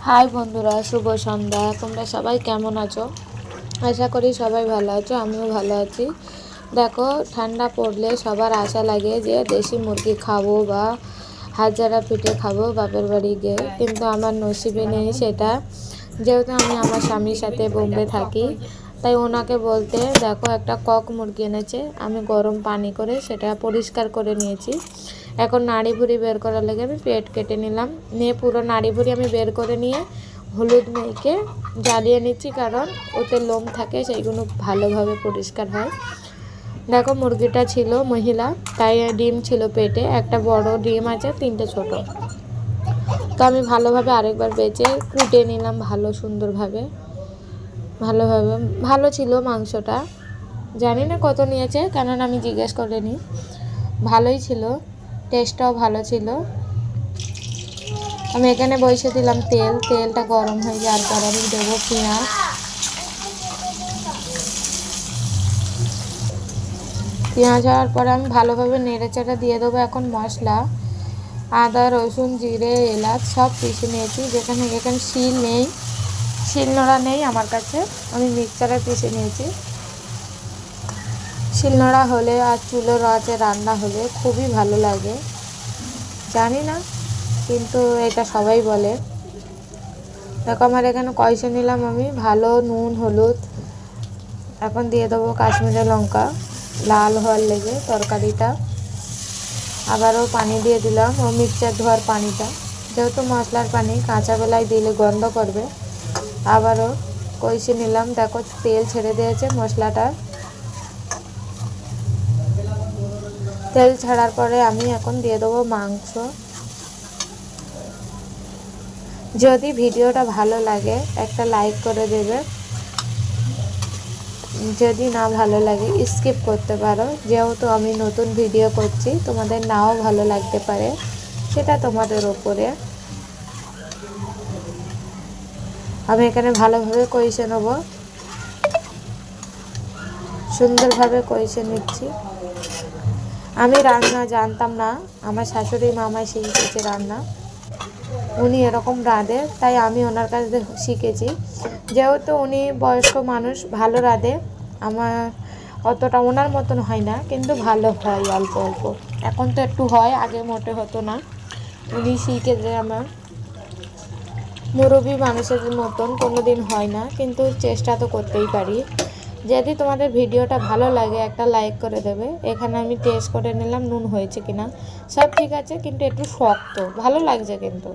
High বন্ধুরা, শুভ সন্ধ্যা। তোমরা সবাই কেমন আছো? আশা করি সবাই ভালো আছো, আমিও ভালো আছি। দেখো, ঠান্ডা পড়লে সবার আশা লাগে যে দেশি মুরগি খাবো বা হাজারা পিঠে খাবো বাপের বাড়ি গিয়ে, কিন্তু আমার নসিবে নেই সেটা। যেহেতু আমি আমার স্বামীর সাথে বোম্বে থাকি, তাই ওনাকে বলতে দেখো একটা কক মুরগি এনেছে। আমি গরম পানি করে সেটা পরিষ্কার করে নিয়েছি। এখন নাড়ি ভুড়ি বের করার লেগে আমি পেট কেটে নিলাম, নিয়ে পুরো নাড়ি ভুড়ি আমি বের করে নিয়ে হলুদ মেখে জ্বালিয়ে নিচ্ছি, কারণ ওতে লোম থাকে, সেইগুলো ভালোভাবে পরিষ্কার হয়। দেখো, মুরগিটা ছিল মহিলা, তাই ডিম ছিল পেটে, একটা বড় ডিম আছে, 3টে ছোট। তো আমি ভালোভাবে আরেকবার বেচে কুটে নিলাম সুন্দরভাবে। ভালো ছিল মাংসটা। জানি না কত নিয়েছে, কারণ আমি জিজ্ঞেস করিনি। ভালোই ছিল, টেস্টটাও ভালো ছিল। আমি এখানে বসে দিলাম তেলটা গরম হয়ে যাওয়ার পর আমি দেবো পেঁয়াজ হওয়ার পরে আমি ভালোভাবে নেড়েচেড়ে দিয়ে দেবো এখন মশলা। আদা, রসুন, জিরে, এলাচ সব পিষে নিয়েছি। এখানে শিলনোড়া নেই আমার কাছে, আমি মিক্সচারে পিষে নিয়েছি। শিলনোড়া হলে আর চুলোর আঁচে রান্না হলে খুবই ভালো লাগে। জানি না, কিন্তু এটা সবাই বলে। দেখো, আমার এখানে কষে নিলাম আমি ভালো, নুন হলুদ। এখন দিয়ে দেবো কাশ্মীরি লঙ্কা, লাল হওয়ার লেগে তরকারিটা। আবারও পানি দিয়ে দিলাম, ও মিক্সচার ধোয়ার পানিটা, যেহেতু মশলার পানি কাঁচা বেলায় দিলে গন্ধ করবে। আবারও কষে নিলাম। দেখো, তেল ছেড়ে দিয়েছে মশলাটা। তেল ছাড়ার পরে আমি এখন দিয়ে দেবো মাংস। যদি ভিডিওটা ভালো লাগে একটা লাইক করে দেবে, যদি না ভালো লাগে স্কিপ করতে পারো। যেহেতু আমি নতুন ভিডিও করছি, তোমাদের নাও ভালো লাগতে পারে, সেটা তোমাদের ওপরে। আমি এখানে ভালোভাবে কষে নেব, সুন্দরভাবে কষে নিচ্ছি। আমি রান্না জানতাম না, আমার শাশুড়ি মা আমায় শিখিয়েছে রান্না। উনি এরকম রাঁধে, তাই আমি ওনার কাছ থেকে শিখেছি। যেহেতু উনি বয়স্ক মানুষ, ভালো রাঁধে। আমার অতটা ওনার মতন হয় না, কিন্তু ভালো হয় অল্প অল্প। এখন তো একটু হয়, আগে মোটে হতো না। উনি শিখেছে আমার। মুরব্বী মানুষের মতন কোনো দিন হয় না, কিন্তু চেষ্টা তো করতেই পারি। যদি তোমাদের ভিডিওটা ভালো লাগে একটা লাইক করে দেবে। এখানে আমি টেস্ট করে নিলাম নুন হয়েছে কিনা। সব ঠিক আছে, কিন্তু একটু শক্ত, ভালো লাগছে কিন্তু।